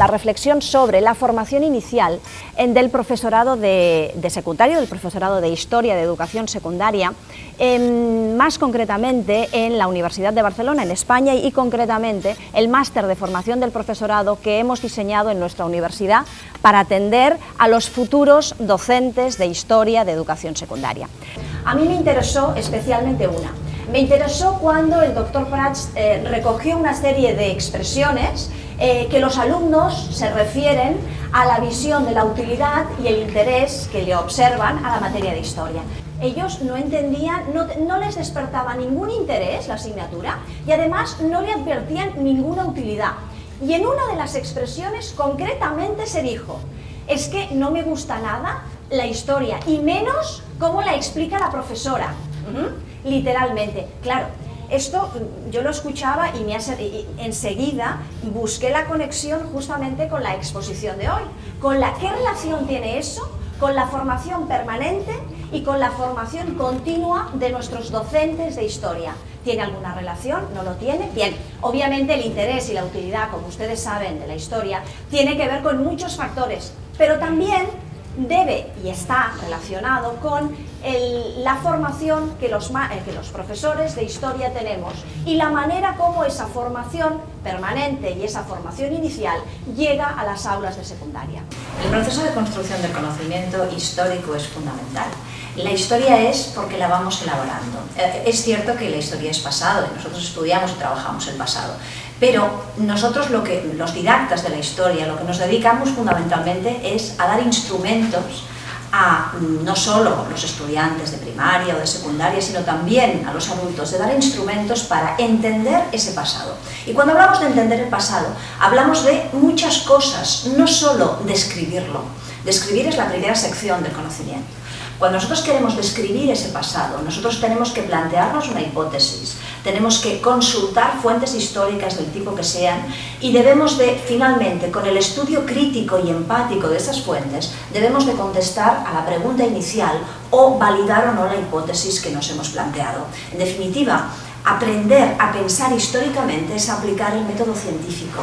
la reflexión sobre la formación inicial del profesorado de secundario, del profesorado de Historia de Educación Secundaria, más concretamente en la Universidad de Barcelona, en España, y concretamente el máster de formación del profesorado que hemos diseñado en nuestra universidad para atender a los futuros docentes de Historia de Educación Secundaria. A mí me interesó especialmente una. Me interesó cuando el doctor Prats recogió una serie de expresiones que los alumnos se refieren a la visión de la utilidad y el interés que le observan a la materia de historia. Ellos no entendían, no les despertaba ningún interés la asignatura y además no le advertían ninguna utilidad. Y en una de las expresiones concretamente se dijo: es que no me gusta nada la historia y menos cómo la explica la profesora. Literalmente, claro. Esto yo lo escuchaba y enseguida busqué la conexión justamente con la exposición de hoy. ¿Qué relación tiene eso con la formación permanente y con la formación continua de nuestros docentes de historia? ¿Tiene alguna relación? ¿No lo tiene? Bien, obviamente el interés y la utilidad, como ustedes saben, de la historia tiene que ver con muchos factores, pero también debe y está relacionado con la formación que los profesores de historia tenemos y la manera como esa formación permanente y esa formación inicial llega a las aulas de secundaria. El proceso de construcción del conocimiento histórico es fundamental. La historia es porque la vamos elaborando. Es cierto que la historia es pasado, y nosotros estudiamos y trabajamos el pasado, pero nosotros, los didactas de la historia, lo que nos dedicamos fundamentalmente es a dar instrumentos a no solo los estudiantes de primaria o de secundaria, sino también a los adultos, de dar instrumentos para entender ese pasado. Y cuando hablamos de entender el pasado, hablamos de muchas cosas, no solo describirlo. Describir es la primera sección del conocimiento. Cuando nosotros queremos describir ese pasado, nosotros tenemos que plantearnos una hipótesis, tenemos que consultar fuentes históricas del tipo que sean y debemos de, finalmente, con el estudio crítico y empático de esas fuentes, debemos de contestar a la pregunta inicial o validar o no la hipótesis que nos hemos planteado. En definitiva, aprender a pensar históricamente es aplicar el método científico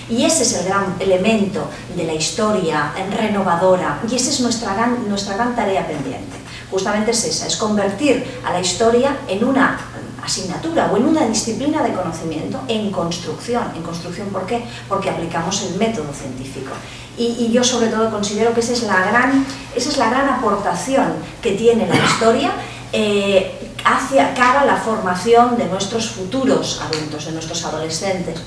y ese es el gran elemento de la historia renovadora y esa es nuestra gran tarea pendiente. Justamente es esa, es convertir a la historia en una asignatura o en una disciplina de conocimiento en construcción. ¿En construcción por qué? Porque aplicamos el método científico. Y yo sobre todo considero que esa es la gran aportación que tiene la historia hacia cara a la formación de nuestros futuros adultos, de nuestros adolescentes.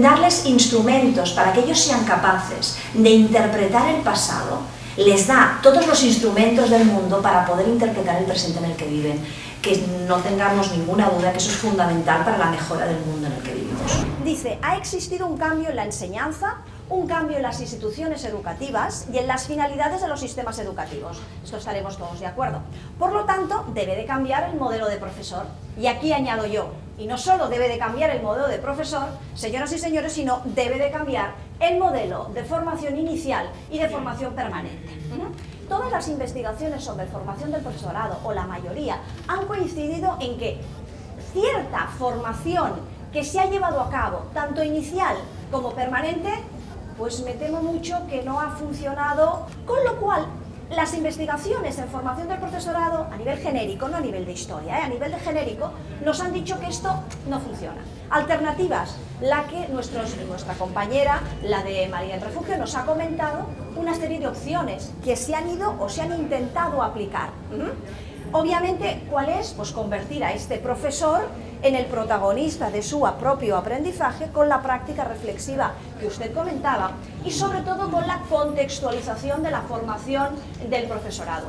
Darles instrumentos para que ellos sean capaces de interpretar el pasado, les da todos los instrumentos del mundo para poder interpretar el presente en el que viven. Que no tengamos ninguna duda que eso es fundamental para la mejora del mundo en el que vivimos. Dice, ha existido un cambio en la enseñanza, un cambio en las instituciones educativas y en las finalidades de los sistemas educativos. Esto estaremos todos de acuerdo. Por lo tanto, debe de cambiar el modelo de profesor. Y aquí añado yo, y no solo debe de cambiar el modelo de profesor, señoras y señores, sino debe de cambiar el modelo de formación inicial y de formación permanente. Todas las investigaciones sobre formación del profesorado, o la mayoría, han coincidido en que cierta formación que se ha llevado a cabo, tanto inicial como permanente, pues me temo mucho que no ha funcionado, con lo cual las investigaciones en formación del profesorado, a nivel genérico, no a nivel de historia, a nivel de genérico, nos han dicho que esto no funciona. Alternativas, la que nuestra compañera, la de María del Refugio, nos ha comentado una serie de opciones que se han ido o se han intentado aplicar. Obviamente, ¿cuál es? Pues convertir a este profesor en el protagonista de su propio aprendizaje con la práctica reflexiva que usted comentaba y sobre todo con la contextualización de la formación del profesorado.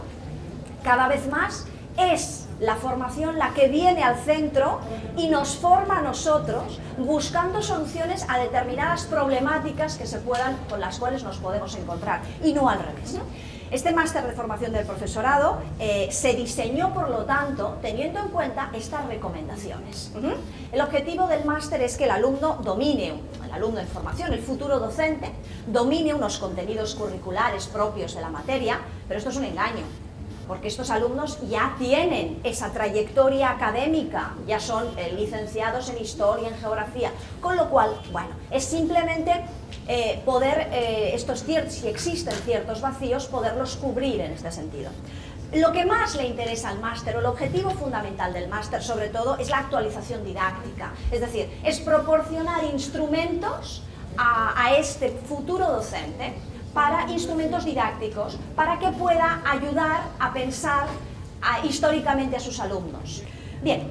Cada vez más es la formación la que viene al centro y nos forma a nosotros buscando soluciones a determinadas problemáticas con las cuales nos podemos encontrar y no al revés. Este máster de formación del profesorado se diseñó, por lo tanto, teniendo en cuenta estas recomendaciones. El objetivo del máster es que el alumno en formación, el futuro docente, domine unos contenidos curriculares propios de la materia, pero esto es un engaño. porque estos alumnos ya tienen esa trayectoria académica, ya son licenciados en Historia, en Geografía, con lo cual, bueno, es simplemente si existen ciertos vacíos, poderlos cubrir en este sentido. Lo que más le interesa al máster, o el objetivo fundamental del máster, sobre todo, es la actualización didáctica, es decir, es proporcionar instrumentos a este futuro docente, para instrumentos didácticos, para que pueda ayudar a pensar históricamente a sus alumnos. Bien,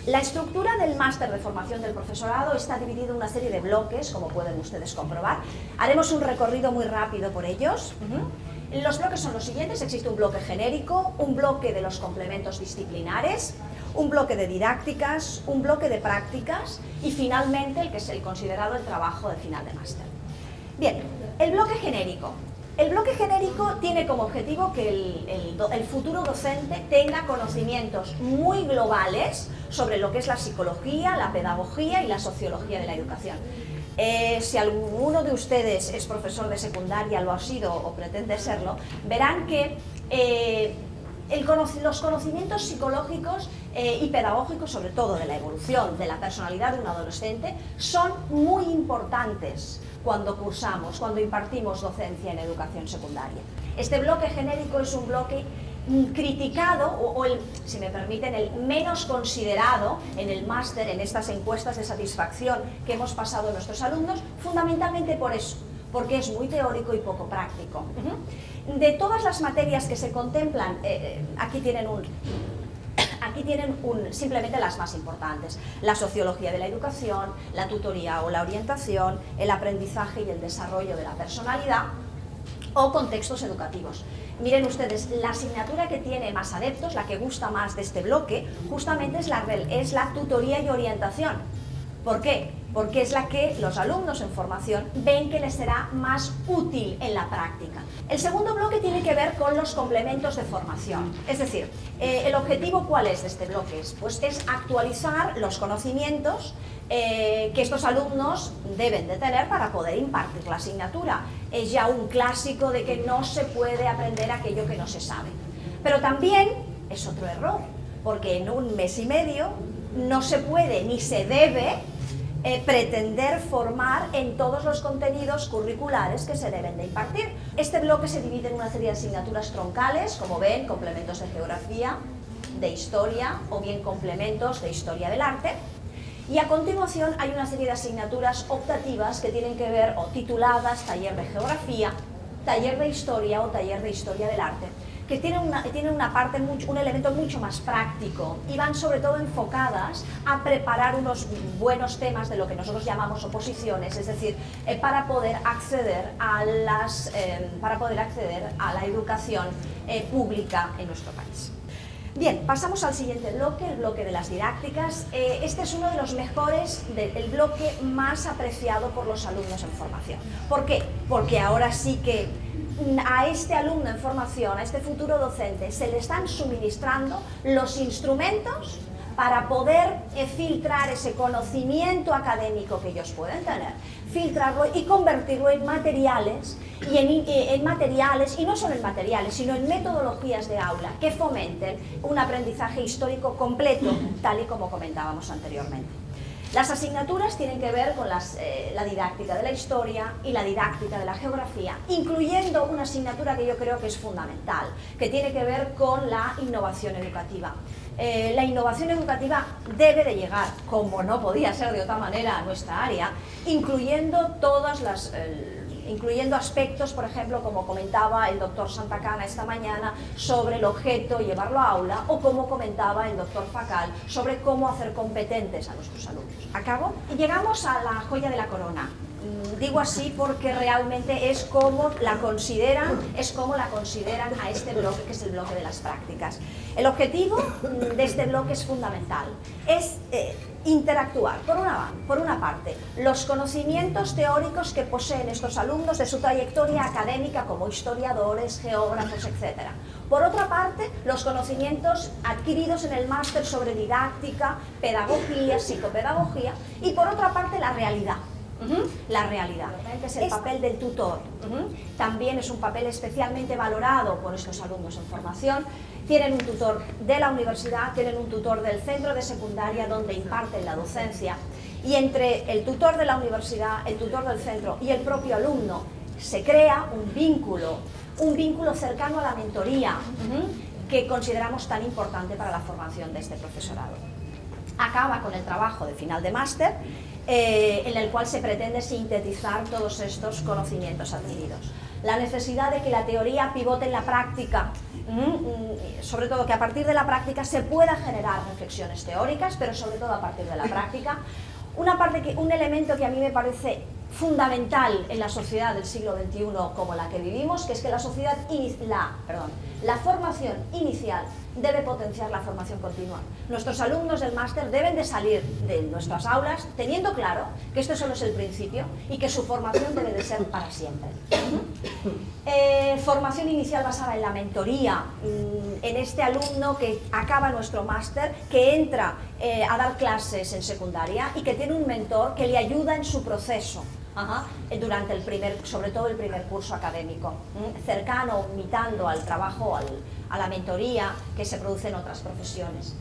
la estructura del máster de formación del profesorado está dividida en una serie de bloques, como pueden ustedes comprobar. Haremos un recorrido muy rápido por ellos. Los bloques son los siguientes: existe un bloque genérico, un bloque de los complementos disciplinares, un bloque de didácticas, un bloque de prácticas y finalmente el que es el considerado el trabajo de final de máster. Bien, el bloque genérico. El bloque genérico tiene como objetivo que el futuro docente tenga conocimientos muy globales sobre lo que es la psicología, la pedagogía y la sociología de la educación. Si alguno de ustedes es profesor de secundaria, lo ha sido o pretende serlo, verán que los conocimientos psicológicos y pedagógicos, sobre todo de la evolución de la personalidad de un adolescente, son muy importantes cuando impartimos docencia en educación secundaria. Este bloque genérico es un bloque criticado, si me permiten, el menos considerado en el máster, en estas encuestas de satisfacción que hemos pasado a nuestros alumnos, fundamentalmente por eso, porque es muy teórico y poco práctico. De todas las materias que se contemplan, aquí tienen simplemente las más importantes: la sociología de la educación, la tutoría o la orientación, el aprendizaje y el desarrollo de la personalidad o contextos educativos. Miren ustedes, la asignatura que tiene más adeptos, la que gusta más de este bloque, justamente es la tutoría y orientación. ¿Por qué? Porque es la que los alumnos en formación ven que les será más útil en la práctica. El segundo bloque tiene que ver con los complementos de formación. Es decir, ¿el objetivo cuál es de este bloque? Pues es actualizar los conocimientos que estos alumnos deben de tener para poder impartir la asignatura. Es ya un clásico de que no se puede aprender aquello que no se sabe. Pero también es otro error, porque en un mes y medio no se puede ni se debe pretender formar en todos los contenidos curriculares que se deben de impartir. Este bloque se divide en una serie de asignaturas troncales, como ven, complementos de geografía, de historia o bien complementos de historia del arte. Y a continuación hay una serie de asignaturas optativas que tienen que ver, o tituladas taller de geografía, taller de historia o taller de historia del arte, que tienen un elemento mucho más práctico y van sobre todo enfocadas a preparar unos buenos temas de lo que nosotros llamamos oposiciones, es decir, para poder acceder a la educación pública en nuestro país. Bien, pasamos al siguiente bloque, el bloque de las didácticas. Este es uno de los mejores, el bloque más apreciado por los alumnos en formación. ¿Por qué? Porque ahora sí que a este alumno en formación, a este futuro docente, se le están suministrando los instrumentos para poder filtrar ese conocimiento académico que ellos pueden tener, filtrarlo y convertirlo en materiales, y no solo en materiales, sino en metodologías de aula que fomenten un aprendizaje histórico completo, tal y como comentábamos anteriormente. Las asignaturas tienen que ver con la didáctica de la historia y la didáctica de la geografía, incluyendo una asignatura que yo creo que es fundamental, que tiene que ver con la innovación educativa. La innovación educativa debe de llegar, como no podía ser de otra manera, a nuestra área, incluyendo aspectos, por ejemplo, como comentaba el doctor Santacana esta mañana, sobre el objeto, llevarlo a aula, o como comentaba el doctor Facal, sobre cómo hacer competentes a nuestros alumnos. Acabo. Y llegamos a la joya de la corona. Digo así porque realmente es como la consideran a este bloque, que es el bloque de las prácticas. El objetivo de este bloque es fundamental, es interactuar, por una parte, los conocimientos teóricos que poseen estos alumnos de su trayectoria académica como historiadores, geógrafos, etc. Por otra parte, los conocimientos adquiridos en el máster sobre didáctica, pedagogía, psicopedagogía, y por otra parte, la realidad. la realidad. Es el papel del tutor. También es un papel especialmente valorado por estos alumnos en formación. Tienen un tutor de la universidad, tienen un tutor del centro de secundaria donde imparten la docencia, y entre el tutor de la universidad, el tutor del centro y el propio alumno se crea un vínculo cercano a la mentoría que consideramos tan importante para la formación de este profesorado. Acaba con el trabajo de final de máster, en el cual se pretende sintetizar todos estos conocimientos adquiridos. La necesidad de que la teoría pivote en la práctica, sobre todo que a partir de la práctica se pueda generar reflexiones teóricas, pero sobre todo a partir de la práctica. Un elemento que a mí me parece fundamental en la sociedad del siglo XXI como la que vivimos, que es que la formación inicial debe potenciar la formación continua. Nuestros alumnos del máster deben de salir de nuestras aulas teniendo claro que esto solo es el principio y que su formación debe de ser para siempre. Formación inicial basada en la mentoría, en este alumno que acaba nuestro máster, que entra a dar clases en secundaria y que tiene un mentor que le ayuda en su proceso. Durante sobre todo el primer curso académico, cercano, imitando al trabajo, a la mentoría que se produce en otras profesiones.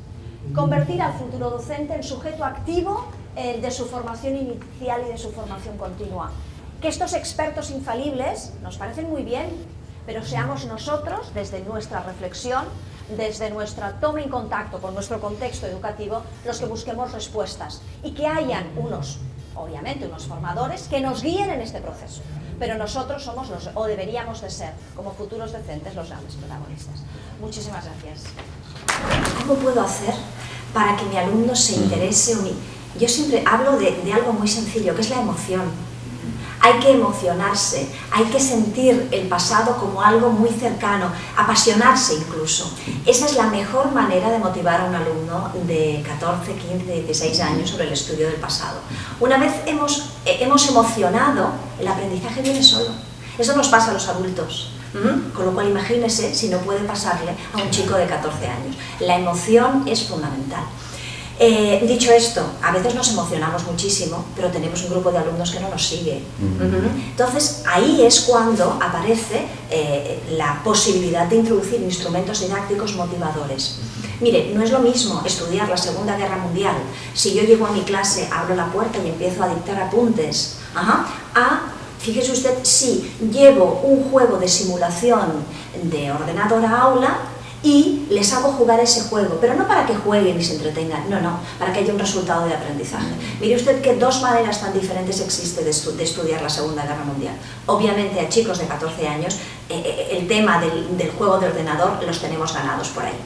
Convertir al futuro docente en sujeto activo de su formación inicial y de su formación continua. Que estos expertos infalibles nos parecen muy bien, pero seamos nosotros, desde nuestra reflexión, desde nuestra toma en contacto con nuestro contexto educativo, los que busquemos respuestas y que hayan obviamente unos formadores que nos guíen en este proceso, pero nosotros somos o deberíamos de ser, como futuros docentes, los grandes protagonistas. Muchísimas gracias. ¿Cómo puedo hacer para que mi alumno se interese? Yo siempre hablo de algo muy sencillo, que es la emoción. Hay que emocionarse, hay que sentir el pasado como algo muy cercano, apasionarse incluso. Esa es la mejor manera de motivar a un alumno de 14, 15, 16 años sobre el estudio del pasado. Una vez hemos emocionado, el aprendizaje viene solo. Eso nos pasa a los adultos. Con lo cual imagínese si no puede pasarle a un chico de 14 años. La emoción es fundamental. Dicho esto, a veces nos emocionamos muchísimo, pero tenemos un grupo de alumnos que no nos sigue. Entonces, ahí es cuando aparece la posibilidad de introducir instrumentos didácticos motivadores. Mire, no es lo mismo estudiar la Segunda Guerra Mundial, si yo llego a mi clase, abro la puerta y empiezo a dictar apuntes, fíjese usted, si llevo un juego de simulación de ordenador a aula, y les hago jugar ese juego, pero no para que jueguen y se entretengan, no, para que haya un resultado de aprendizaje. Mire usted que dos maneras tan diferentes existen de estudiar la Segunda Guerra Mundial. Obviamente a chicos de 14 años el tema del juego de ordenador los tenemos ganados por ahí.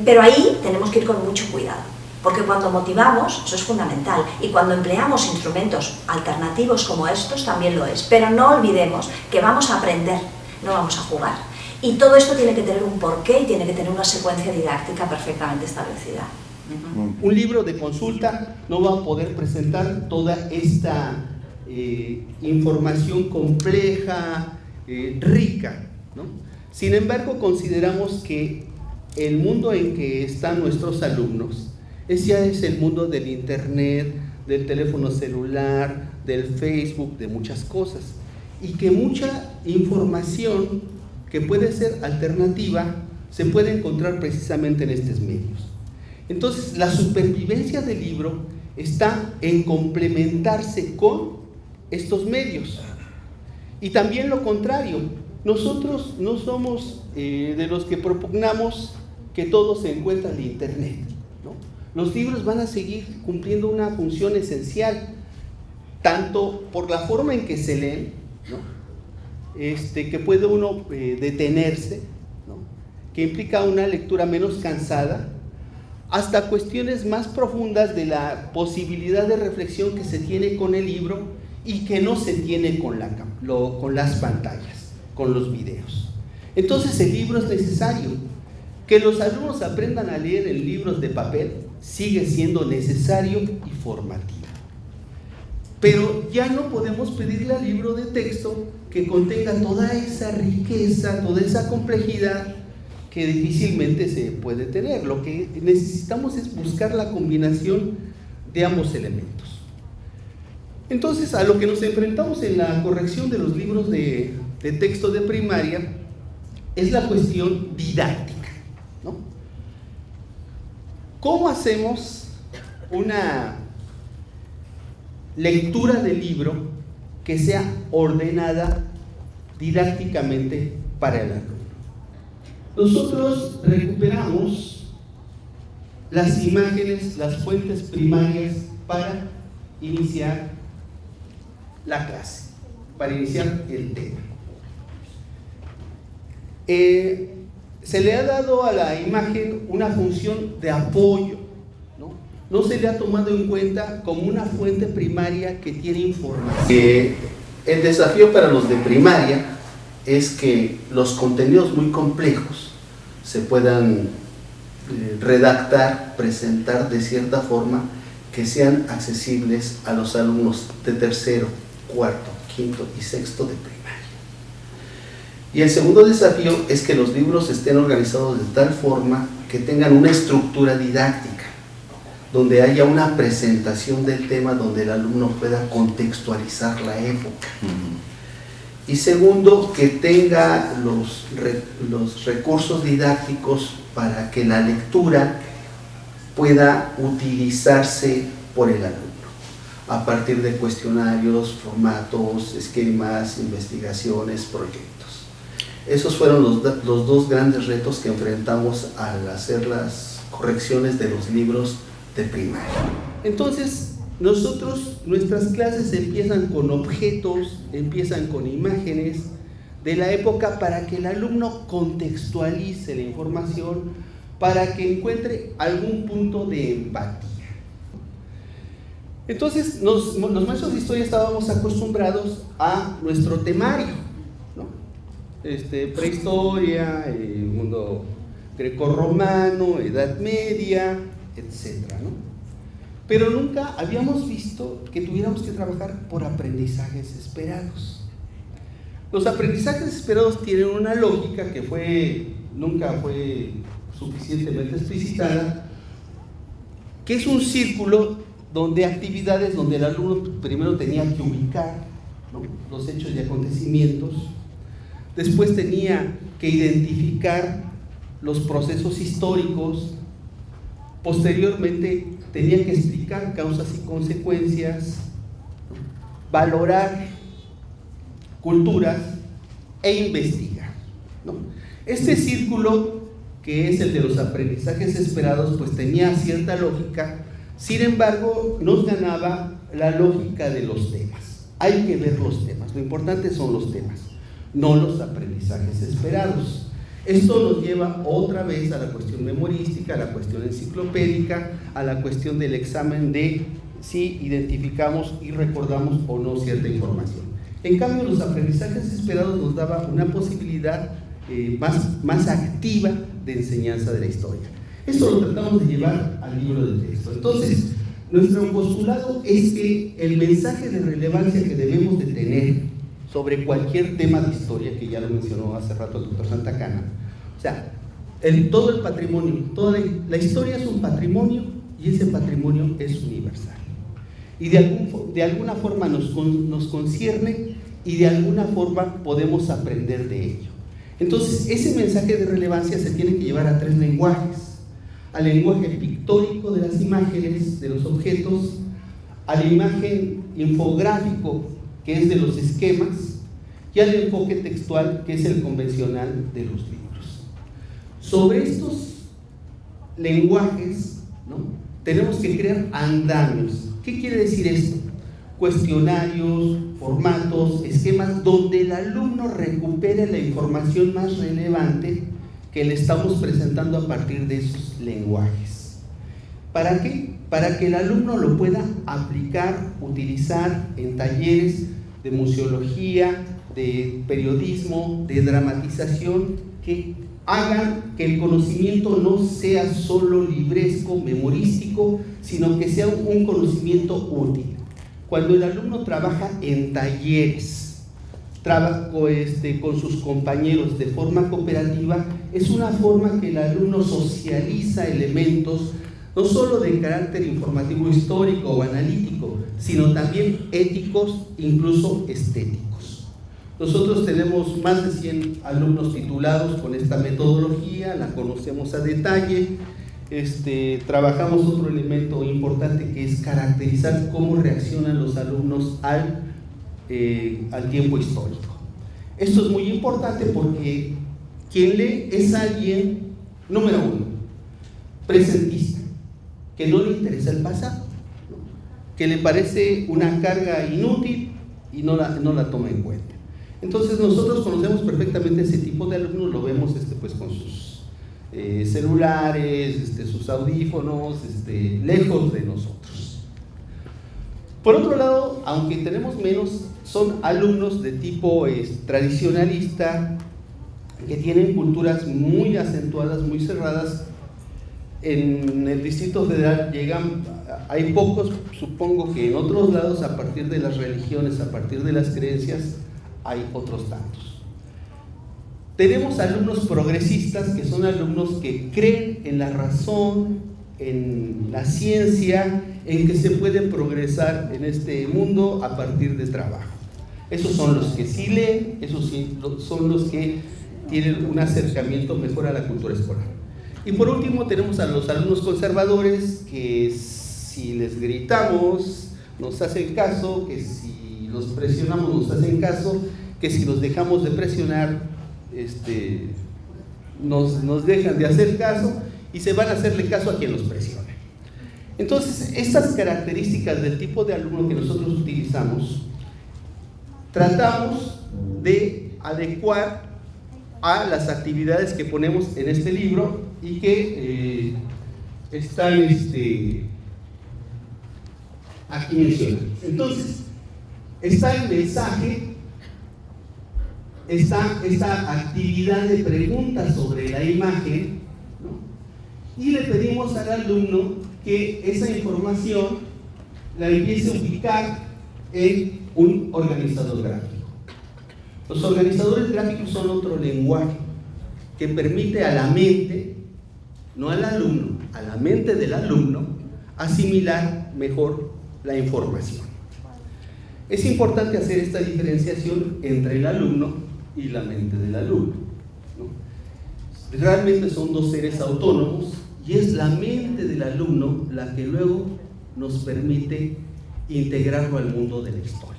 Pero ahí tenemos que ir con mucho cuidado, porque cuando motivamos, eso es fundamental, y cuando empleamos instrumentos alternativos como estos también lo es. Pero no olvidemos que vamos a aprender, no vamos a jugar. Y todo esto tiene que tener un porqué y tiene que tener una secuencia didáctica perfectamente establecida. Un libro de consulta no va a poder presentar toda esta información compleja, rica, ¿no? Sin embargo, consideramos que el mundo en que están nuestros alumnos ya es el mundo del internet, del teléfono celular, del Facebook, de muchas cosas, y que mucha información que puede ser alternativa, se puede encontrar precisamente en estos medios. Entonces, la supervivencia del libro está en complementarse con estos medios. Y también lo contrario, nosotros no somos de los que propugnamos que todo se encuentra en internet, ¿no? Los libros van a seguir cumpliendo una función esencial, tanto por la forma en que se leen, ¿no? Que puede uno detenerse, ¿no? Que implica una lectura menos cansada, hasta cuestiones más profundas de la posibilidad de reflexión que se tiene con el libro y que no se tiene con las pantallas, con los videos. Entonces el libro es necesario. Que los alumnos aprendan a leer en libros de papel sigue siendo necesario y formativo. Pero ya no podemos pedirle al libro de texto que contenga toda esa riqueza, toda esa complejidad que difícilmente se puede tener. Lo que necesitamos es buscar la combinación de ambos elementos. Entonces, a lo que nos enfrentamos en la corrección de los libros de texto de primaria es la cuestión didáctica, ¿no? ¿Cómo hacemos una lectura del libro que sea ordenada didácticamente para el alumno? Nosotros recuperamos las imágenes, las fuentes primarias para iniciar la clase, para iniciar el tema. Se le ha dado a la imagen una función de apoyo, ¿no? No se le ha tomado en cuenta como una fuente primaria que tiene información. El desafío para los de primaria es que los contenidos muy complejos se puedan redactar, presentar de cierta forma que sean accesibles a los alumnos de tercero, cuarto, quinto y sexto de primaria. Y el segundo desafío es que los libros estén organizados de tal forma que tengan una estructura didáctica, donde haya una presentación del tema, donde el alumno pueda contextualizar la época. Y segundo, que tenga los recursos didácticos para que la lectura pueda utilizarse por el alumno, a partir de cuestionarios, formatos, esquemas, investigaciones, proyectos. Esos fueron los dos grandes retos que enfrentamos al hacer las correcciones de los libros de primaria. Entonces, nuestras clases empiezan con objetos, empiezan con imágenes de la época para que el alumno contextualice la información, para que encuentre algún punto de empatía. Entonces, los maestros de historia estábamos acostumbrados a nuestro temario, ¿no? Prehistoria, el mundo grecorromano, Edad Media, etcétera, ¿no? Pero nunca habíamos visto que tuviéramos que trabajar por aprendizajes esperados. Los aprendizajes esperados tienen una lógica que nunca fue suficientemente explicitada, que es un círculo donde actividades donde el alumno primero tenía que ubicar, ¿no?, los hechos y acontecimientos, después tenía que identificar los procesos históricos, posteriormente tenía que explicar causas y consecuencias, valorar culturas e investigar, ¿no? Este círculo, que es el de los aprendizajes esperados, pues tenía cierta lógica. Sin embargo, nos ganaba la lógica de los temas. Hay que ver los temas, lo importante son los temas, no los aprendizajes esperados. Esto nos lleva otra vez a la cuestión memorística, a la cuestión enciclopédica, a la cuestión del examen de si identificamos y recordamos o no cierta información. En cambio, los aprendizajes esperados nos daba una posibilidad más activa de enseñanza de la historia. Esto lo tratamos de llevar al libro de texto. Entonces, nuestro postulado es que el mensaje de relevancia que debemos de tener sobre cualquier tema de historia, que ya lo mencionó hace rato el doctor Santacana, o sea, todo el patrimonio, toda la historia es un patrimonio y ese patrimonio es universal. Y de alguna forma nos concierne y de alguna forma podemos aprender de ello. Entonces, ese mensaje de relevancia se tiene que llevar a tres lenguajes: al lenguaje pictórico de las imágenes, de los objetos, a la imagen infográfico, que es de los esquemas, y al enfoque textual, que es el convencional de los libros. Sobre estos lenguajes, ¿no?, tenemos que crear andamios. ¿Qué quiere decir esto? Cuestionarios, formatos, esquemas, donde el alumno recupere la información más relevante que le estamos presentando a partir de esos lenguajes. ¿Para qué? Para que el alumno lo pueda aplicar, utilizar en talleres de museología, de periodismo, de dramatización, que hagan que el conocimiento no sea solo libresco, memorístico, sino que sea un conocimiento útil. Cuando el alumno trabaja en talleres, con sus compañeros de forma cooperativa, es una forma que el alumno socializa elementos no solo de carácter informativo histórico o analítico, sino también éticos, incluso estéticos. Nosotros tenemos más de 100 alumnos titulados con esta metodología, la conocemos a detalle. Trabajamos otro elemento importante que es caracterizar cómo reaccionan los alumnos al tiempo histórico. Esto es muy importante porque quien lee es alguien, número uno, presentista, que no le interesa el pasado, que le parece una carga inútil y no la toma en cuenta. Entonces nosotros conocemos perfectamente ese tipo de alumnos, lo vemos pues con sus celulares, sus audífonos, lejos de nosotros. Por otro lado, aunque tenemos menos, son alumnos de tipo tradicionalista, que tienen culturas muy acentuadas, muy cerradas. En el Distrito Federal hay pocos, supongo que en otros lados, a partir de las religiones, a partir de las creencias, hay otros tantos. Tenemos alumnos progresistas, que son alumnos que creen en la razón, en la ciencia, en que se puede progresar en este mundo a partir de trabajo. Esos son los que sí leen, esos sí son los que tienen un acercamiento mejor a la cultura escolar. Y por último tenemos a los alumnos conservadores, que si les gritamos nos hacen caso, que si los presionamos nos hacen caso, que si los dejamos de presionar nos dejan de hacer caso y se van a hacerle caso a quien los presione. Entonces, estas características del tipo de alumno que nosotros utilizamos, tratamos de adecuar a las actividades que ponemos en este libro y que están aquí mencionadas. Entonces, está el mensaje, está esta actividad de preguntas sobre la imagen, ¿no? Y le pedimos al alumno que esa información la empiece a ubicar en un organizador gráfico. Los organizadores gráficos son otro lenguaje que permite a la mente, no al alumno, a la mente del alumno, asimilar mejor la información. Es importante hacer esta diferenciación entre el alumno y la mente del alumno, ¿no? Realmente son dos seres autónomos y es la mente del alumno la que luego nos permite integrarlo al mundo de la historia.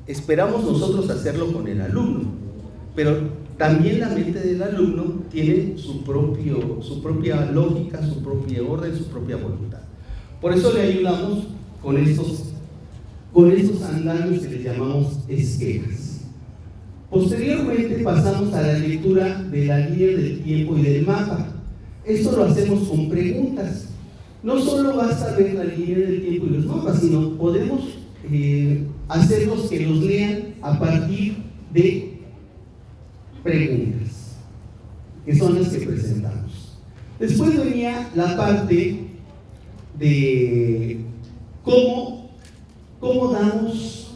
Esperamos nosotros hacerlo con el alumno, pero también la mente del alumno tiene su propia lógica, su propio orden, su propia voluntad. Por eso le ayudamos con estos andamios que les llamamos esquemas. Posteriormente pasamos a la lectura de la línea del tiempo y del mapa. Esto lo hacemos con preguntas. No solo basta ver la línea del tiempo y los mapas, sino podemos hacerlos que los lean a partir de preguntas, que son las que presentamos. Después venía la parte de cómo damos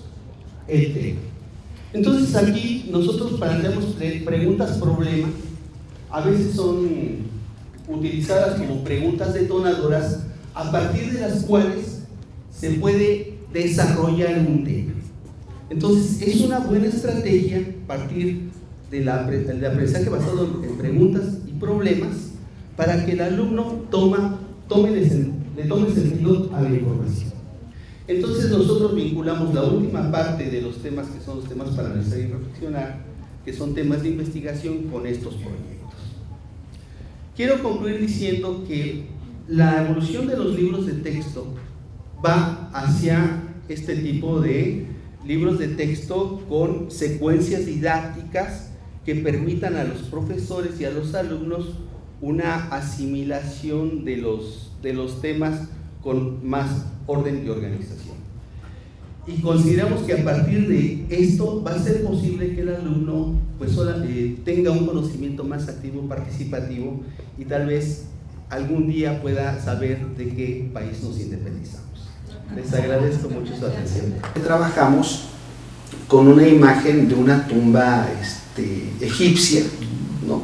el tema. Entonces aquí nosotros planteamos preguntas problema, a veces son utilizadas como preguntas detonadoras, a partir de las cuales se puede desarrollar un tema. Entonces es una buena estrategia partir del aprendizaje basado en preguntas y problemas para que el alumno le tome sentido a la información. Entonces nosotros vinculamos la última parte de los temas, que son los temas para analizar y reflexionar, que son temas de investigación, con estos proyectos. Quiero concluir diciendo que la evolución de los libros de texto va hacia este tipo de libros de texto con secuencias didácticas que permitan a los profesores y a los alumnos una asimilación de los temas con más orden y organización. Y consideramos que a partir de esto va a ser posible que el alumno tenga un conocimiento más activo, participativo, y tal vez algún día pueda saber de qué país nos independizamos. Les agradezco mucho su atención. Trabajamos con una imagen de una tumba egipcia, ¿no?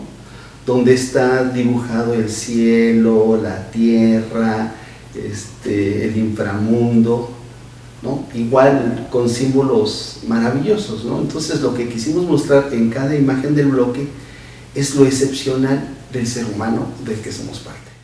donde está dibujado el cielo, la tierra, el inframundo, ¿no? Igual con símbolos maravillosos, ¿no? Entonces lo que quisimos mostrar en cada imagen del bloque es lo excepcional del ser humano del que somos parte.